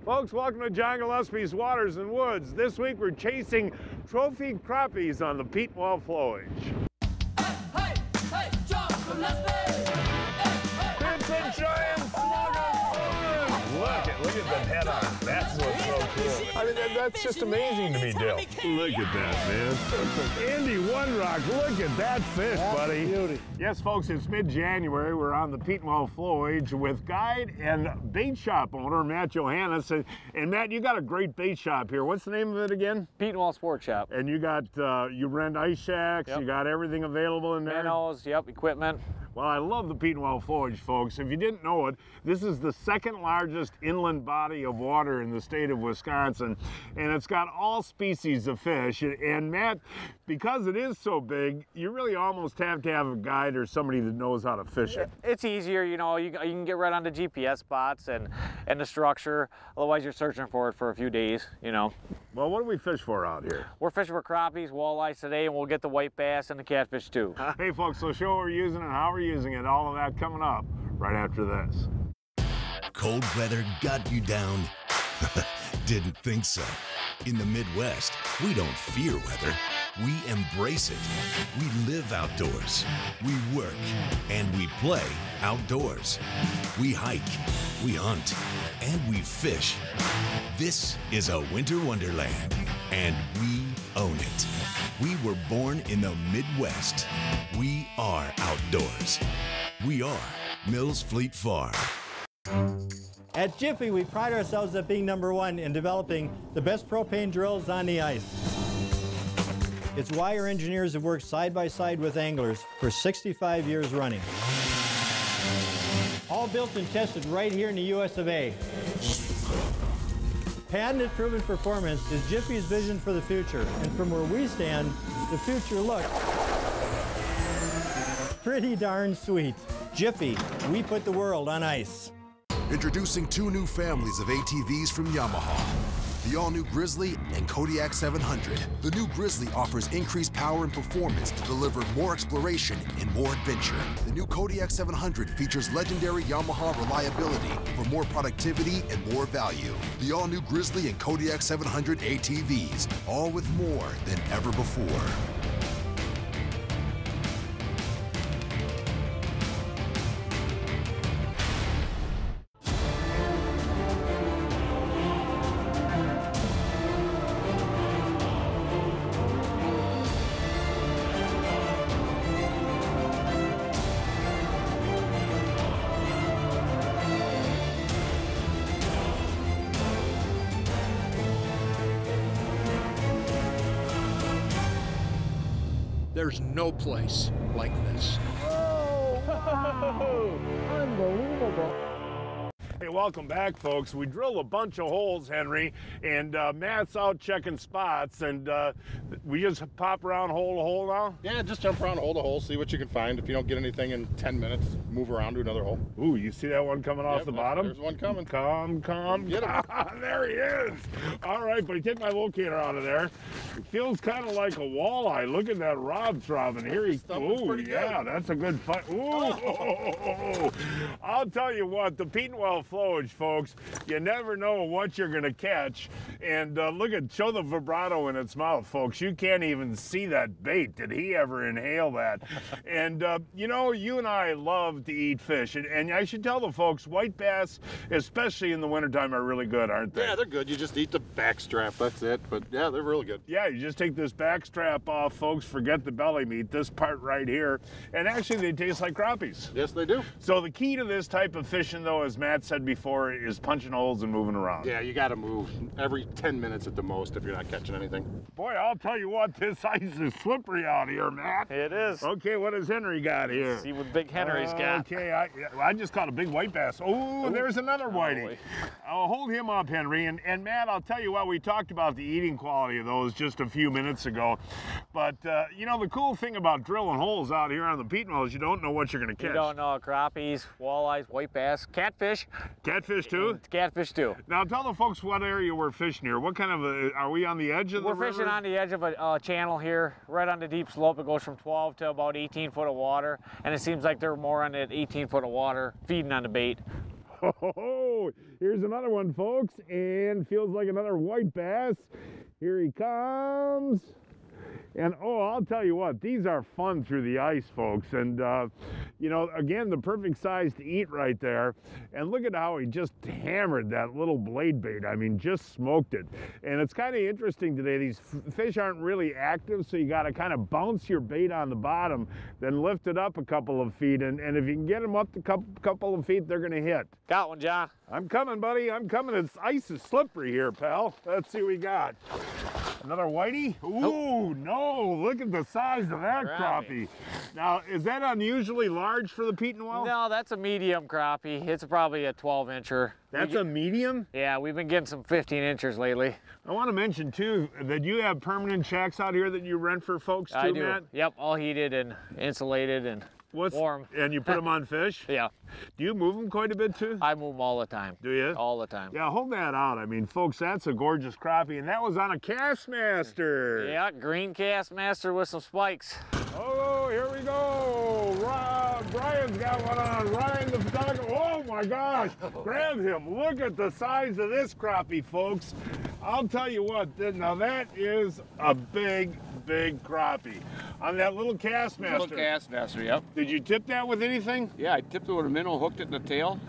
Folks, welcome to John Gillespie's Waters and Woods. This week we're chasing trophy crappies on the Petenwell Flowage. Hey, hey, John Gillespie! It's a giant slug of fun! Look at the head on it. That's what's so cool. I mean, that's just amazing to me, Dale. Look at that, man. Andy One Rock, look at that fish, buddy. Beauty. Yes, folks, it's mid-January. We're on the Petenwell Flowage with guide and bait shop owner, Matt Johannes. And Matt, you got a great bait shop here. What's the name of it again? Petenwell Sport Shop. And you got, you rent ice shacks, Yep. You got everything available in there? Minnows, yep, equipment. Well, I love the Petenwell Flowage, folks. If you didn't know it, this is the second largest inland body of water in the state of Wisconsin, and it's got all species of fish. And Matt, because it is so big, you really almost have to have a guide or somebody that knows how to fish it. It's easier, you know, you can get right on the GPS spots and the structure. Otherwise, you're searching for it for a few days, you know. Well, what do we fish for out here? We're fishing for crappies, walleyes today, and we'll get the white bass and the catfish too. Hey, folks, so show what we're using and how we're using it. All of that coming up right after this. Cold weather got you down? Didn't think so. In the Midwest, we don't fear weather. We embrace it. We live outdoors. We work and we play outdoors. We hike, we hunt, and we fish. This is a winter wonderland, and we own it. We were born in the Midwest. We are outdoors. We are Mills Fleet Farm. At Jiffy, we pride ourselves at being #1 in developing the best propane drills on the ice. It's why our engineers have worked side by side with anglers for 65 years running. All built and tested right here in the US of A. Patented proven performance is Jiffy's vision for the future, and from where we stand, the future looks pretty darn sweet. Jiffy, we put the world on ice. Introducing two new families of ATVs from Yamaha. The all-new Grizzly and Kodiak 700. The new Grizzly offers increased power and performance to deliver more exploration and more adventure. The new Kodiak 700 features legendary Yamaha reliability for more productivity and more value. The all-new Grizzly and Kodiak 700 ATVs, all with more than ever before. There's no place like this. Oh, wow. Unbelievable. Hey, welcome back, folks. We drilled a bunch of holes, Henry, and Matt's out checking spots, and we just pop around hole to hole now? Yeah, just jump around hole to hole, see what you can find. If you don't get anything in 10 minutes, move around to another hole. Ooh, you see that one coming off the bottom? There's one coming. Come. Get him. There he is. All right, but take my locator out of there. It feels kind of like a walleye. Look at that rod throbbing. Here he goes. Ooh, yeah, that's a good fight. Ooh. Oh. I'll tell you what, the Petenwell Flowage, folks, you never know what you're going to catch. And look at, show the vibrato in its mouth, folks. You can't even see that bait. Did he ever inhale that? And, you know, you and I love to eat fish. And I should tell the folks, white bass, especially in the wintertime, are really good, aren't they? Yeah, they're good. You just eat the back strap. That's it. But, yeah, they're really good. Yeah, you just take this back strap off, folks. Forget the belly meat, this part right here. And actually, they taste like crappies. Yes, they do. So the key to this type of fishing, though, as Matt said before, is punching holes and moving around. Yeah, you got to move every 10 minutes at the most if you're not catching anything. Boy, I'll tell you what, this ice is slippery out here, Matt. It is. Okay, what does Henry got here? See what Big Henry's got. Okay, I just caught a big white bass. Oh, there's another whitey. I'll hold him up, Henry. And Matt, I'll tell you what, we talked about the eating quality of those just a few minutes ago. But, you know, the cool thing about drilling holes out here on the Petenwell is you don't know what you're going to catch. You don't know, crappies, walleyes, white bass, catfish. Catfish too? Catfish too. Now tell the folks what area we're fishing here. What kind of are we on the edge of the river? We're fishing on the edge of a channel here, right on the deep slope. It goes from 12 to about 18 foot of water, and it seems like they're more on that 18 foot of water, feeding on the bait. Oh, here's another one, folks, and feels like another white bass. Here he comes. And oh, I'll tell you what, these are fun through the ice, folks. And, you know, again, the perfect size to eat right there. And look at how he just hammered that little blade bait. I mean, just smoked it. And it's kind of interesting today. These fish aren't really active, so you got to kind of bounce your bait on the bottom, then lift it up a couple of feet. And if you can get them up to couple of feet, they're going to hit. Got one, John. I'm coming, buddy. I'm coming. It's ice is slippery here, pal. Let's see what we got. Another whitey? Ooh, no, look at the size of that crappie. Now, is that unusually large for the Petenwell? No, that's a medium crappie. It's probably a 12-incher. That's a medium? Yeah, we've been getting some 15-inchers lately. I want to mention, too, that you have permanent shacks out here that you rent for folks, too, I do. Matt? Yep, all heated and insulated and warm. And you put them on fish? Yeah. Do you move them quite a bit, too? I move them all the time. Do you? All the time. Yeah, hold that out. I mean, folks, that's a gorgeous crappie, and that was on a Castmaster. Yeah, green Castmaster with some spikes. Oh, here we go. Brian's got one on. Ryan the photographer. Oh my gosh, grab him. Look at the size of this crappie, folks. I'll tell you what, now that is a big crappie. On that little Castmaster. Little Castmaster, yep. Did you tip that with anything? Yeah, I tipped it with a minnow, hooked it in the tail,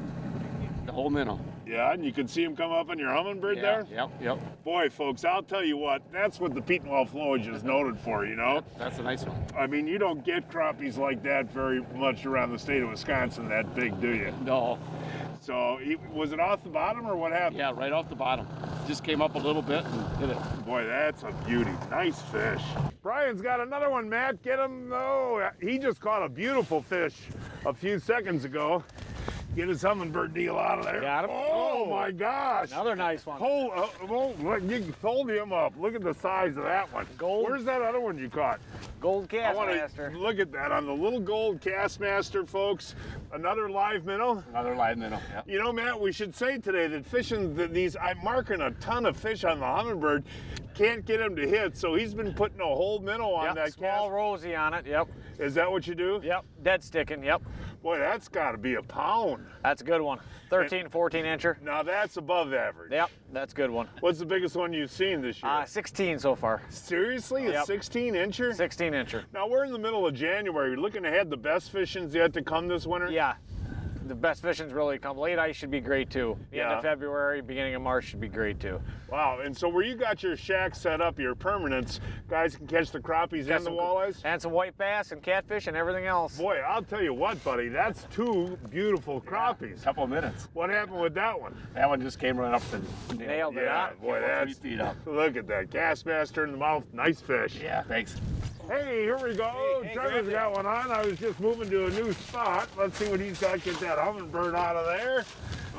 the whole minnow. Yeah, and you can see him come up on your hummingbird there? Yep. Boy, folks, I'll tell you what, that's what the Petenwell Flowage is noted for, you know? That's a nice one. I mean, you don't get crappies like that very much around the state of Wisconsin that big, do you? No. So, was it off the bottom or what happened? Yeah, right off the bottom. Just came up a little bit and hit it. Boy, that's a beauty. Nice fish. Brian's got another one, Matt. Get him. Oh, he just caught a beautiful fish a few seconds ago. Get his hummingbird deal out of there. Got him. Oh, my gosh. Another nice one. You fold him up. Look at the size of that one. Gold. Where's that other one you caught? Gold Castmaster. Look at that on the little gold Castmaster, folks. Another live minnow. Another live minnow, yeah. You know, Matt, we should say today that fishing these, I'm marking a ton of fish on the hummingbird. Can't get him to hit, so he's been putting a whole minnow on that small rosy on it, yep. Is that what you do? Yep, dead sticking, yep. Boy, that's got to be a pound. That's a good one. 13, 14-incher. Now that's above average. Yep, that's a good one. What's the biggest one you've seen this year? 16 so far. Seriously? A 16-incher? 16-incher. Now we're in the middle of January. You're looking ahead, the best fishing's yet to come this winter? Yeah. The best fishing's really come. Late ice should be great too. The end of February, beginning of March should be great too. Wow, and so where you got your shack set up, your permanents, guys can catch the crappies and the walleyes? And some white bass and catfish and everything else. Boy, I'll tell you what, buddy, that's two beautiful crappies. Couple of minutes. What happened with that one? That one just came right up and nailed it. Yeah, boy, that's 3 feet up. Look at that, Castmaster in the mouth, nice fish. Yeah, thanks. Hey, here we go. Hey, Trevor's got one on. I was just moving to a new spot. Let's see what he's got. Get that hummingbird out of there.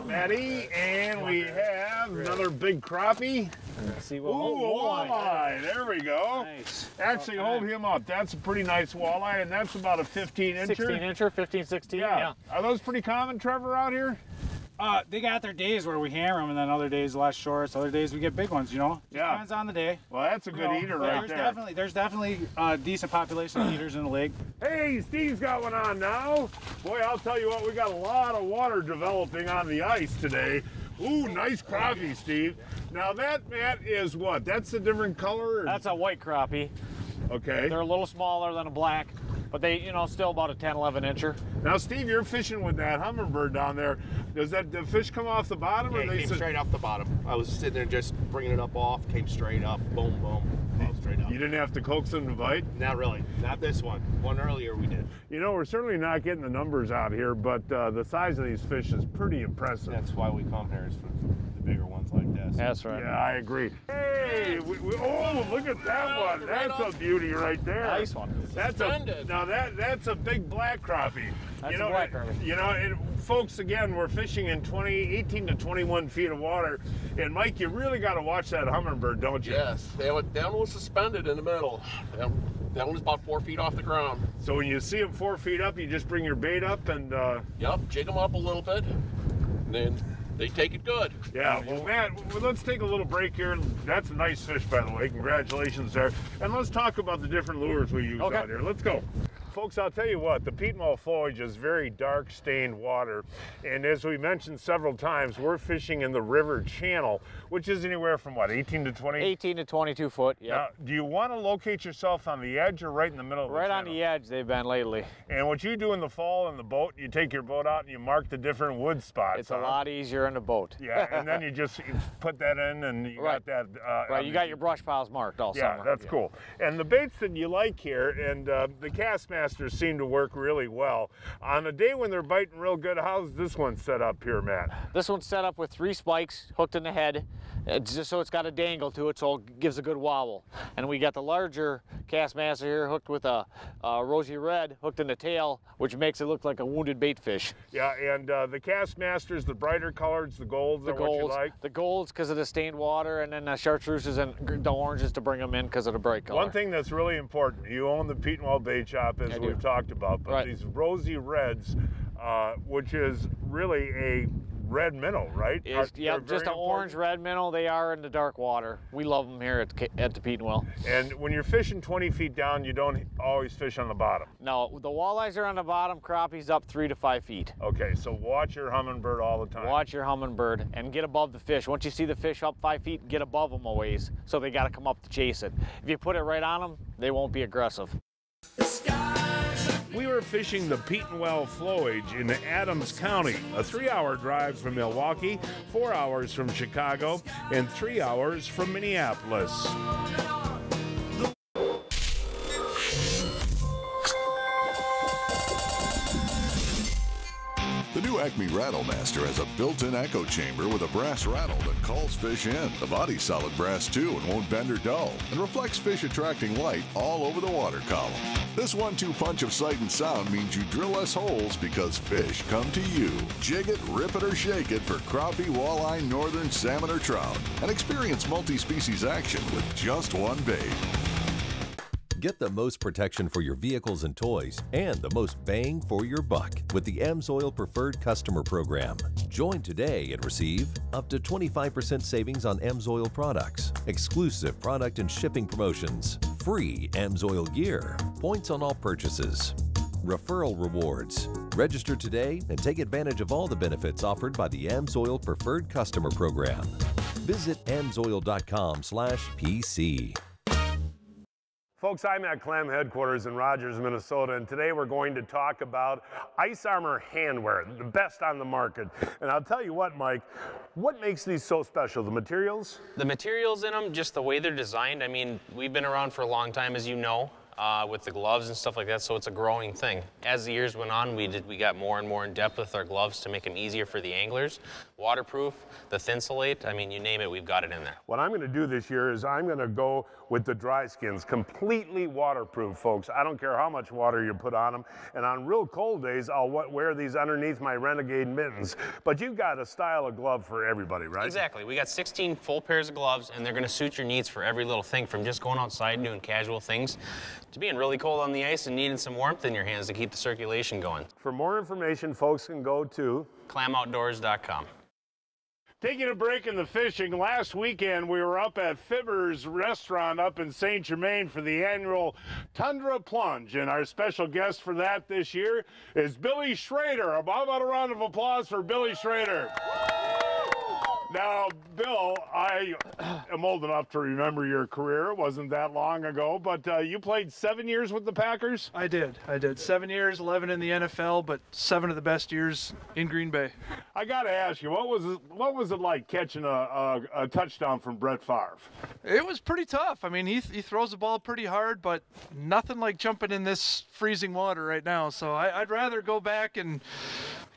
Matty, and we have another big crappie. Let's see what walleye. There we go. Nice. Actually, hold him up. That's a pretty nice walleye, and that's about a 15-incher. 16-incher, 15, 16, yeah. Are those pretty common, Trevor, out here? They got their days where we hammer them, and then other days less shorts. Other days we get big ones. You know, yeah. Depends on the day. Well, that's a good eater right there. There's definitely a decent population of eaters in the lake. Hey, Steve's got one on now. Boy, I'll tell you what, we got a lot of water developing on the ice today. Ooh, nice crappie, Steve. Now that, Matt, is what? That's a different color? That's a white crappie. Okay. They're a little smaller than a black, but they, you know, still about a 10, 11-incher. Now, Steve, you're fishing with that hummingbird down there. Does the fish come off the bottom? Yeah, or it came straight off the bottom. I was sitting there just bringing it up off, came straight up, boom, boom, straight up. You didn't have to coax them to bite? Not really. Not this one. One earlier we did. You know, we're certainly not getting the numbers out here, but the size of these fish is pretty impressive. That's why we come here, is for the bigger ones like this. That's right. Yeah, I agree. Hey, oh, look at that one. That's a beauty right there. Nice one. That's that's a big black crappie. That's a black crappie. You know, folks, again, we're fishing in 18 to 21 feet of water. And Mike, you really got to watch that hummingbird, don't you? Yes, that one was suspended in the middle. That one was about 4 feet off the ground. So when you see them 4 feet up, you just bring your bait up and... Yep, jig them up a little bit, and then they take it good. Yeah, well, Matt, let's take a little break here. That's a nice fish, by the way. Congratulations there. And let's talk about the different lures we use out here. Let's go. folks, I'll tell you what, the Petenwell Flowage is very dark stained water, and as we mentioned several times, we're fishing in the river channel, which is anywhere from what, 18 to 20? 18 to 22 foot, yeah. Now, do you want to locate yourself on the edge or right in the middle of the channel? Right on the edge they've been lately. And what you do in the fall in the boat, you take your boat out and you mark the different wood spots. It's a lot easier in the boat. Yeah, and then you just put that in and you got that. Right, you got your brush piles marked all summer. Yeah, that's cool. And the baits that you like here, and the cast masters seem to work really well. On a day when they're biting real good, how's this one set up here, Matt? This one's set up with 3 spikes hooked in the head, just so it's got a dangle to it, so it gives a good wobble. And we got the larger cast master here hooked with a rosy red hooked in the tail, which makes it look like a wounded bait fish. Yeah, and the cast masters, the brighter colors, the golds are what you like? The golds because of the stained water, and then the chartreuses and the oranges to bring them in because of the bright color. One thing that's really important, you own the Petenwell Bait Shop, as we've talked about, but these rosy reds, which is really a red minnow, right? Yeah, just an orange red minnow. They are in the dark water. We love them here at the Petenwell. And when you're fishing 20 feet down, you don't always fish on the bottom. No, the walleyes are on the bottom, crappies up 3 to 5 feet. Okay, so watch your hummingbird all the time. Watch your hummingbird and get above the fish. Once you see the fish up 5 feet, get above them a ways, so they got to come up to chase it. If you put it right on them, they won't be aggressive. We were fishing the Petenwell Flowage in Adams County, a 3-hour drive from Milwaukee, 4 hours from Chicago, and 3 hours from Minneapolis. The new Acme Rattlemaster has a built-in echo chamber with a brass rattle that calls fish in. The body's solid brass too and won't bend or dull, and reflects fish attracting light all over the water column. This 1-2 punch of sight and sound means you drill less holes because fish come to you. Jig it, rip it, or shake it for crappie, walleye, northern, salmon, or trout, and experience multi-species action with just one bait. Get the most protection for your vehicles and toys and the most bang for your buck with the AMSOIL Preferred Customer Program. Join today and receive up to 25% savings on AMSOIL products, exclusive product and shipping promotions, free AMSOIL gear, points on all purchases, referral rewards. Register today and take advantage of all the benefits offered by the AMSOIL Preferred Customer Program. Visit amsoil.com/PC. Folks, I'm at Clam Headquarters in Rogers, Minnesota, and today we're going to talk about Ice Armor handwear, the best on the market. And I'll tell you what, Mike, what makes these so special? The materials? The materials in them, just the way they're designed. I mean, we've been around for a long time, as you know, with the gloves and stuff like that, so it's a growing thing. As the years went on, we got more and more in depth with our gloves to make them easier for the anglers. Waterproof, the Thinsulate, I mean, you name it, we've got it in there. What I'm going to do this year is I'm going to go with the dry skins, completely waterproof, folks. I don't care how much water you put on them. And on real cold days, I'll wear these underneath my Renegade mittens. But you've got a style of glove for everybody, right? Exactly. We got 16 full pairs of gloves, and they're going to suit your needs for every little thing, from just going outside and doing casual things to being really cold on the ice and needing some warmth in your hands to keep the circulation going. For more information, folks can go to clamoutdoors.com. Taking a break in the fishing, last weekend we were up at Fibber's Restaurant up in St. Germain for the annual Tundra Plunge, and our special guest for that this year is Billy Schroeder. How about a round of applause for Billy Schroeder? Now, Bill, I am old enough to remember your career. It wasn't that long ago, but you played 7 years with the Packers? I did. 7 years, 11 in the NFL, but 7 of the best years in Green Bay. I got to ask you, what was it like catching a touchdown from Brett Favre? It was pretty tough. I mean, he throws the ball pretty hard, but nothing like jumping in this freezing water right now. So I'd rather go back and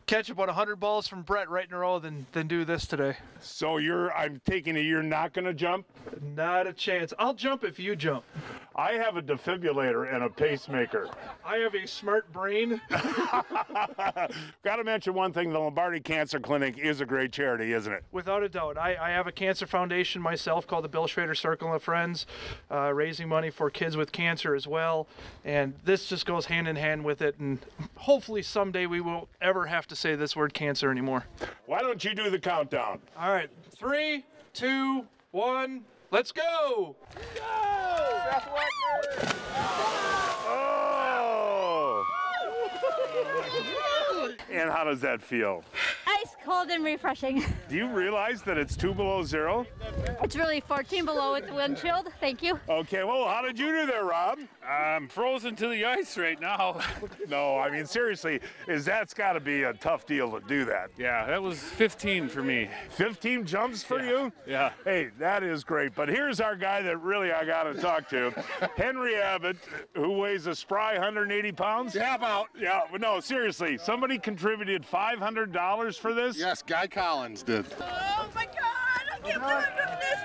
catch about 100 balls from Brett right in a row than do this today. So I'm taking it you're not going to jump? Not a chance. I'll jump if you jump. I have a defibrillator and a pacemaker. I have a smart brain. Got to mention one thing, the Lombardi Cancer Clinic is a great charity, isn't it? Without a doubt. I have a cancer foundation myself called the Bill Schroeder Circle of Friends, raising money for kids with cancer as well. And this just goes hand in hand with it. And hopefully someday we won't ever have to say this word cancer anymore. Why don't you do the countdown? All right, 3, 2, 1, let's go! Go! Oh! And how does that feel? Ice cold and refreshing. Do you realize that it's 2 below zero? It's really 14 below with the wind chilled. Thank you. Okay, well, how did you do there, Rob? I'm frozen to the ice right now. No, I mean, seriously, that's got to be a tough deal to do that. Yeah, that was 15 for me. 15 jumps for you? Yeah. Hey, that is great. But here's our guy that really I got to talk to. Henry Abbott, who weighs a spry 180 pounds? Yeah, about. Yeah, but no, seriously, somebody contributed $500 for this? Yes, Guy Collins did. Oh my God, I can't believe I'm doing this.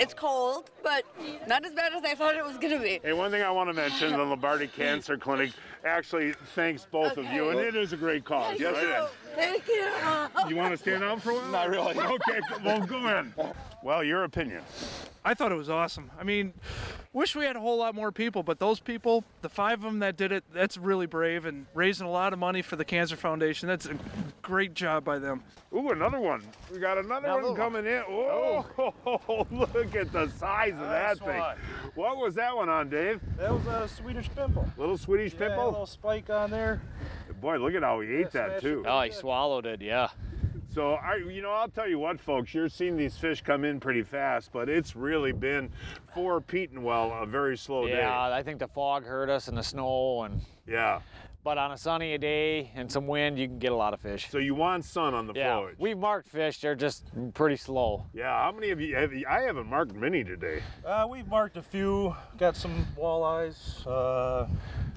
It's cold, but not as bad as I thought it was going to be. Hey, one thing I want to mention, the Lombardi Cancer Clinic actually thanks both of you, and it is a great cause. Thank you. Thank you. You want to stand out for a while? Not really. Okay, well, go in. Well, your opinion. I thought it was awesome. I mean, wish we had a whole lot more people, but those people, the 5 of them that did it, that's really brave and raising a lot of money for the Cancer Foundation. That's a great job by them. Ooh, another one. We got another one coming in. Oh, look at the size of that thing. What was that one on, Dave? That was a Swedish pimple. Little Swedish Yeah, pimple? a little spike on there. Boy, look at how he ate that, too. Oh, he swallowed it, yeah. So, I'll tell you what, folks, you're seeing these fish come in pretty fast, but it's really been, for Petenwell, a very slow day. Yeah, I think the fog hurt us and the snow. Yeah. But on a sunny day and some wind, you can get a lot of fish. So you want sun on the flowage? We've marked fish, they're just pretty slow. Yeah, how many of you, I haven't marked many today. We've marked a few, got some walleyes,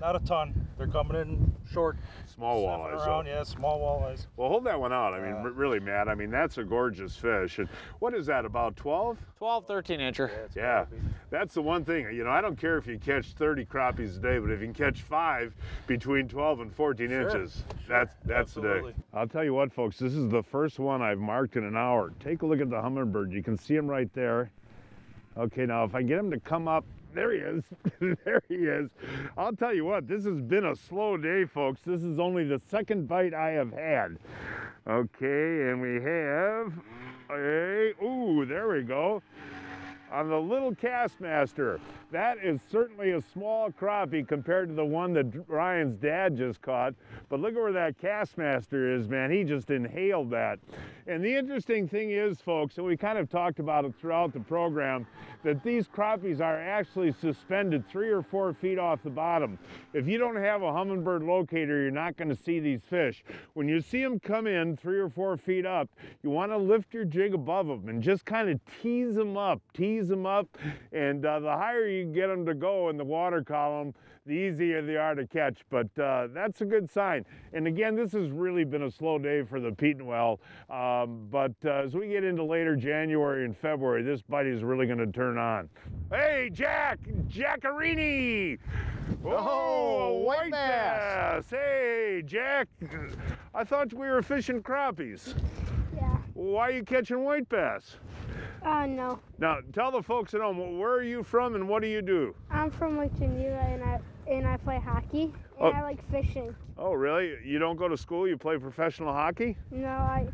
not a ton. They're coming in short. Small walleyes. Around, yeah, small walleyes. Well, hold that one out. I mean, really, Matt, I mean, that's a gorgeous fish. And what is that, about 12? 12, 13 incher. Yeah, that's the one thing. I don't care if you catch 30 crappies a day, but if you can catch 5 between 12 and 14 inches, that's the day. I'll tell you what, folks, this is the first one I've marked in an hour. Take a look at the hummingbird. You can see him right there. Okay, now if I get him to come up, there he is. There he is. I'll tell you what, this has been a slow day, folks. This is only the second bite I have had. Okay, and we have, ooh, there we go. On the little Castmaster. That is certainly a small crappie compared to the one that Ryan's dad just caught. But look at where that Castmaster is, man. He just inhaled that. And the interesting thing is, folks, and we kind of talked about it throughout the program, that these crappies are actually suspended 3 or 4 feet off the bottom. If you don't have a hummingbird locator, you're not going to see these fish. When you see them come in 3 or 4 feet up, you want to lift your jig above them and just kind of tease them up, and the higher you get them to go in the water column, the easier they are to catch. But that's a good sign. And again, this has really been a slow day for the Petenwell. But as we get into later January and February, this bite is really going to turn on. Hey, Jackarini! Oh, white bass! Hey, Jack! I thought we were fishing crappies. Yeah. Why are you catching white bass? No. Now, tell the folks at home, where are you from and what do you do? I'm from Lake Geneva and I play hockey and I like fishing. Oh, really? You don't go to school? You play professional hockey? No, I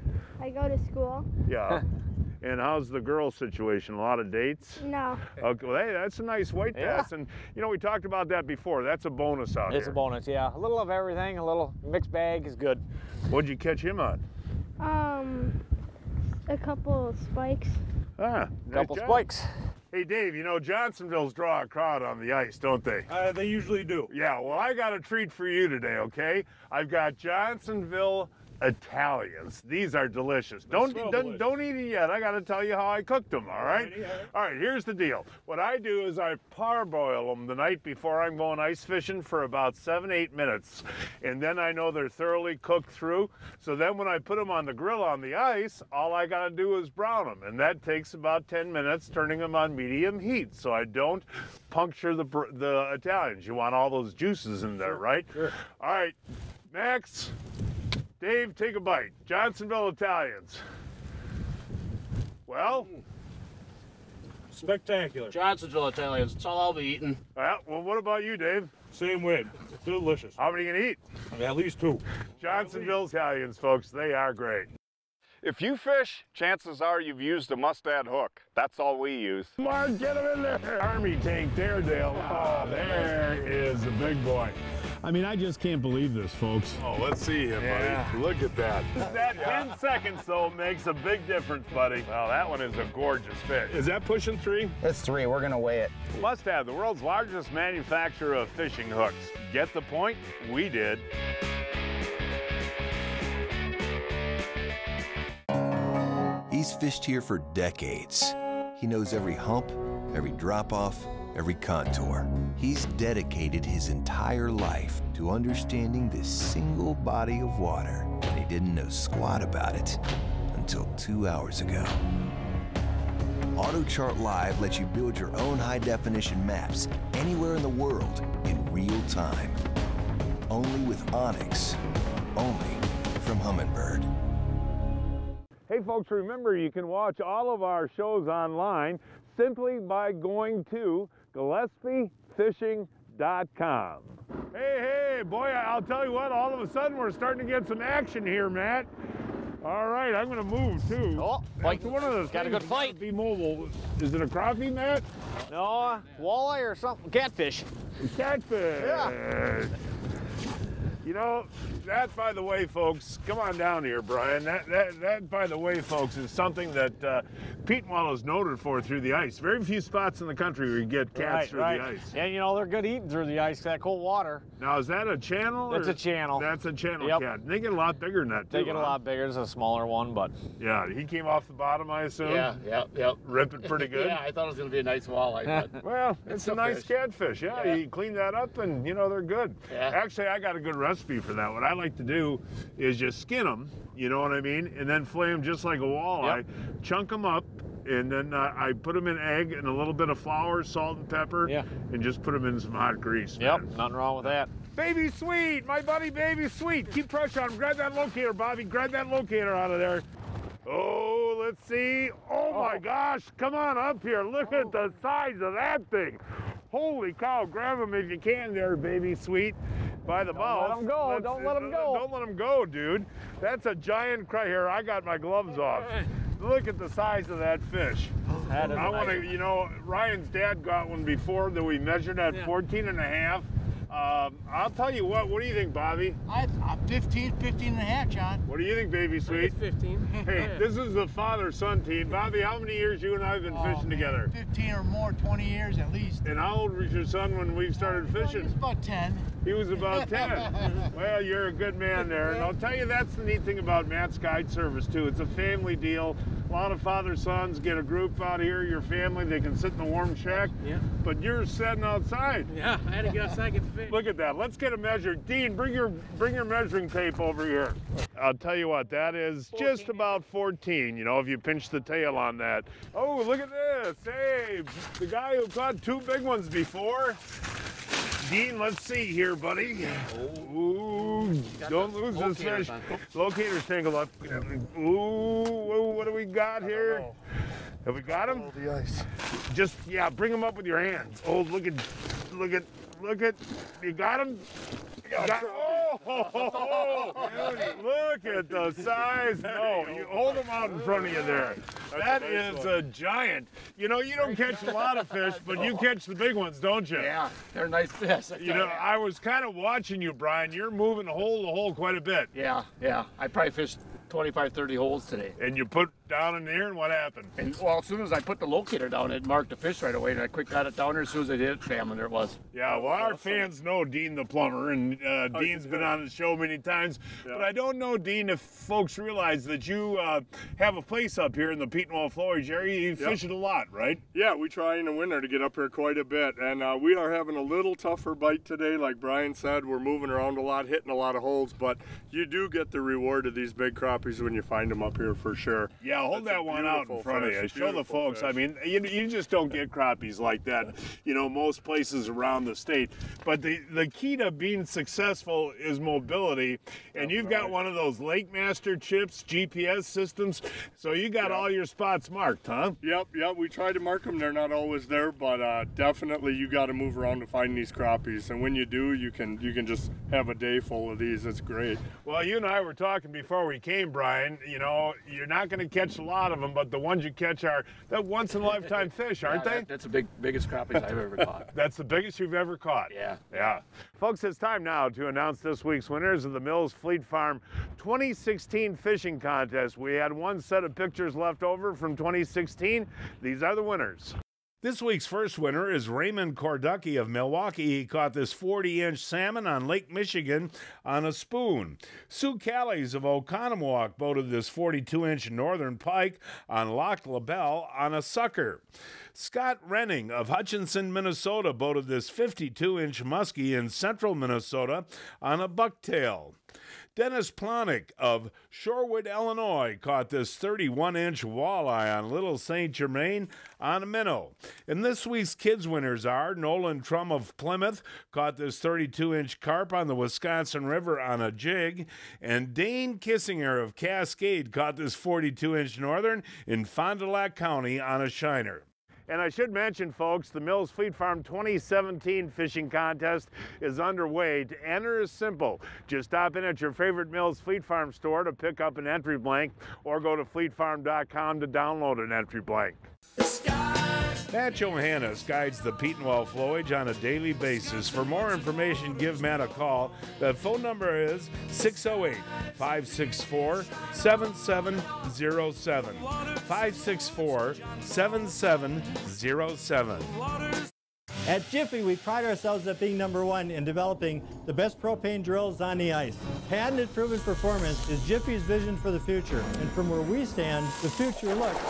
go to school. Yeah. And how's the girl situation? A lot of dates? No. Okay, well, hey, that's a nice white bass. And, we talked about that before. That's a bonus out here. It's a bonus, yeah. A little of everything, a little mixed bag is good. What'd you catch him on? A couple of spikes. Ah, couple spikes. Hey, Dave, Johnsonville's draw a crowd on the ice, don't they? They usually do. Yeah, well, I got a treat for you today, okay? I've got Johnsonville Italians. These are delicious. Don't eat it yet. I got to tell you how I cooked them, all right? All right, here's the deal. What I do is I parboil them the night before I'm going ice fishing for about 7-8 minutes. And then I know they're thoroughly cooked through. So then when I put them on the grill on the ice, all I got to do is brown them. And that takes about 10 minutes, turning them on medium heat. So I don't puncture the Italians. You want all those juices in there, right? Sure. All right, Max. Dave, take a bite. Johnsonville Italians. Well? Spectacular. Johnsonville Italians, it's all I'll be eating. Well, what about you, Dave? Same way. Delicious. How many can you eat? At least 2. Johnsonville Italians, folks, they are great. If you fish, chances are you've used a mustad hook. That's all we use. Mark, get him in there. Army tank there, Dale. Oh, there is a big boy. I mean, I just can't believe this, folks. Oh, let's see him, buddy. Look at that. That 10 seconds, though, makes a big difference, buddy. Well, that one is a gorgeous fish. Is that pushing 3? It's 3. We're going to weigh it. Mustad, the world's largest manufacturer of fishing hooks. Get the point? We did. He's fished here for decades. He knows every hump, every drop-off, every contour. He's dedicated his entire life to understanding this single body of water, and he didn't know squat about it until 2 hours ago. AutoChart Live lets you build your own high-definition maps anywhere in the world in real time. Only with Onyx. Only from Humminbird. Hey folks, remember you can watch all of our shows online simply by going to GillespieFishing.com. Hey, boy, I'll tell you what, all of a sudden we're starting to get some action here, Matt. All right, I'm going to move too. Oh, that's one of those. Got a good fight. Be mobile. Is it a crappie, Matt? No, walleye or something. Catfish. Catfish. Yeah. You know, that, by the way, folks, come on down here, Brian. That, by the way, folks, is something that Petenwell is noted for through the ice. Very few spots in the country where you get cats through the ice. And, you know, they're good eating through the ice, that cold water. Now, is that a channel? That's a channel. That's a channel cat. They get a lot bigger than that, too. They get a lot bigger. It's a smaller one, but... Yeah, he came off the bottom, I assume? Yeah. Ripped it pretty good? Yeah, I thought it was going to be a nice walleye. But well, it's a nice catfish. Yeah, you clean that up and, you know, they're good. Yeah. Actually, I got a good recipe for that. What I like to do is just skin them, you know what I mean? And then flay them just like a walleye. Chunk them up, and then I put them in egg and a little bit of flour, salt and pepper, and just put them in some hot grease. Nothing wrong with that. Baby Sweet, my buddy Baby Sweet. Keep pressure on him. Grab that locator, Bobby. Grab that locator out of there. Oh, let's see. Oh my gosh, come on up here. Look at the size of that thing. Holy cow, grab him if you can there, Baby Sweet. By the mouth. Let him go. Don't let him go. Don't let him go, dude. That's a giant cry here. I got my gloves off. Look at the size of that fish. That is I want to, you know, Ryan's dad got one before that we measured at 14 and a half. I'll tell you what do you think, Bobby? I'm 15 and a half, John. What do you think, Baby Sweet? 15. Hey, this is the father-son team. Bobby, how many years you and I have been fishing together? 15 or more, 20 years at least. And how old was your son when we started fishing? He was about 10. He was about 10. Well, you're a good man there. And I'll tell you, that's the neat thing about Matt's Guide Service, too. It's a family deal. A lot of father-sons get a group out here, your family, they can sit in the warm shack. Yeah. But you're sitting outside. Yeah, I had to get outside and get the fish. Look at that. Let's get a measure. Dayne, bring your measuring tape over here. I'll tell you what, that is 14. Just about 14, you know, if you pinch the tail on that. Oh, look at this. Hey, the guy who caught 2 big ones before. Dayne, let's see here, buddy. Ooh, don't lose this fish. Locator's tangled up. Ooh, what do we got here? Have we got him? The ice. Just, bring him up with your hands. Oh, look at, you got him? Look at the size. No, you hold them out in front of you there. That is a giant. You know, you don't catch a lot of fish, but you catch the big ones, don't you? Yeah, they're nice fish. You know, I was kind of watching you, Brian. You're moving the hole quite a bit. Yeah. I probably fished 25, 30 holes today. And you put down in there, and what happened? And well, as soon as I put the locator down, it marked the fish right away, and I quick got it down there. As soon as I did it, bam, and there it was. Yeah, well, our fans know Dayne the plumber, and Dean's been on the show many times. Yeah. But I don't know, Dayne, if folks realize that you have a place up here in the Petenwell Flowage area. You fish it a lot, right? Yeah, we try in the winter to get up here quite a bit, and we are having a little tougher bite today. Like Brian said, we're moving around a lot, hitting a lot of holes, but you do get the reward of these big crappies when you find them up here for sure. Yeah, Yeah, hold that one out in front of you. Show the folks. I mean, you just don't get crappies like that, you know, most places around the state. But the key to being successful is mobility. And you've got one of those Lake Master chips, GPS systems. So you got all your spots marked, huh? Yep. We try to mark them. They're not always there, but definitely you got to move around to find these crappies. And when you do, you can just have a day full of these. It's great. Well, you and I were talking before we came, Brian. You know, you're not going to catch a lot of them, but the ones you catch are that once-in-a-lifetime fish, aren't they? That's the biggest crappies I've ever caught. That's the biggest you've ever caught? Yeah. Folks, it's time now to announce this week's winners of the Mills Fleet Farm 2016 fishing contest. We had one set of pictures left over from 2016. These are the winners. This week's first winner is Raymond Korducki of Milwaukee. He caught this 40-inch salmon on Lake Michigan on a spoon. Sue Callies of Oconomowoc boated this 42-inch northern pike on Loch LaBelle on a sucker. Scott Renning of Hutchinson, Minnesota boated this 52-inch muskie in central Minnesota on a bucktail. Dennis Plonic of Shorewood, Illinois caught this 31-inch walleye on Little St. Germain on a minnow. And this week's kids winners are Nolan Trum of Plymouth caught this 32-inch carp on the Wisconsin River on a jig, and Dayne Kissinger of Cascade caught this 42-inch northern in Fond du Lac County on a shiner. And I should mention, folks, the Mills Fleet Farm 2017 fishing contest is underway. To enter is simple. Just stop in at your favorite Mills Fleet Farm store to pick up an entry blank, or go to fleetfarm.com to download an entry blank. Matt Johannes guides the Petenwell Flowage on a daily basis. For more information, give Matt a call. The phone number is 608-564-7707. 564-7707. At Jiffy, we pride ourselves at being #1 in developing the best propane drills on the ice. Patented proven performance is Jiffy's vision for the future. And from where we stand, the future looks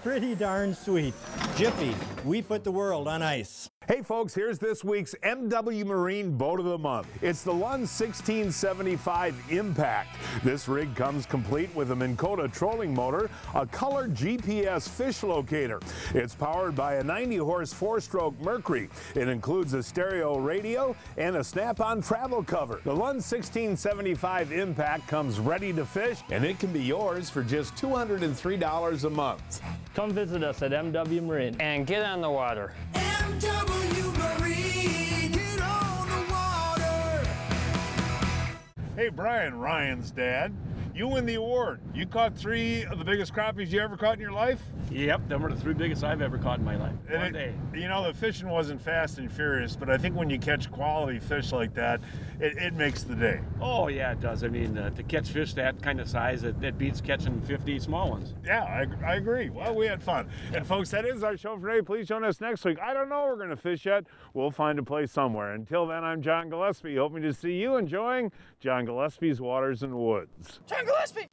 pretty darn sweet. Jiffy, we put the world on ice. Hey folks, here's this week's MW Marine Boat of the Month. It's the LUND 1675 Impact. This rig comes complete with a Minn Kota trolling motor, a color GPS fish locator. It's powered by a 90-horse 4-stroke Mercury. It includes a stereo radio and a snap-on travel cover. The LUND 1675 Impact comes ready to fish, and it can be yours for just $203 a month. Come visit us at MW Marine and get on the water. Hey Brian, Ryan's dad, you win the award. You caught 3 of the biggest crappies you ever caught in your life? Yep, them were the 3 biggest I've ever caught in my life. One day. You know, the fishing wasn't fast and furious, but I think when you catch quality fish like that, it makes the day. Oh yeah, it does. I mean, to catch fish that kind of size, it beats catching 50 small ones. Yeah, I agree. Well, we had fun. And folks, that is our show for today. Please join us next week. I don't know where we're going to fish yet. We'll find a place somewhere. Until then, I'm John Gillespie, hoping to see you enjoying John Gillespie's Waters and Woods. John Gillespie!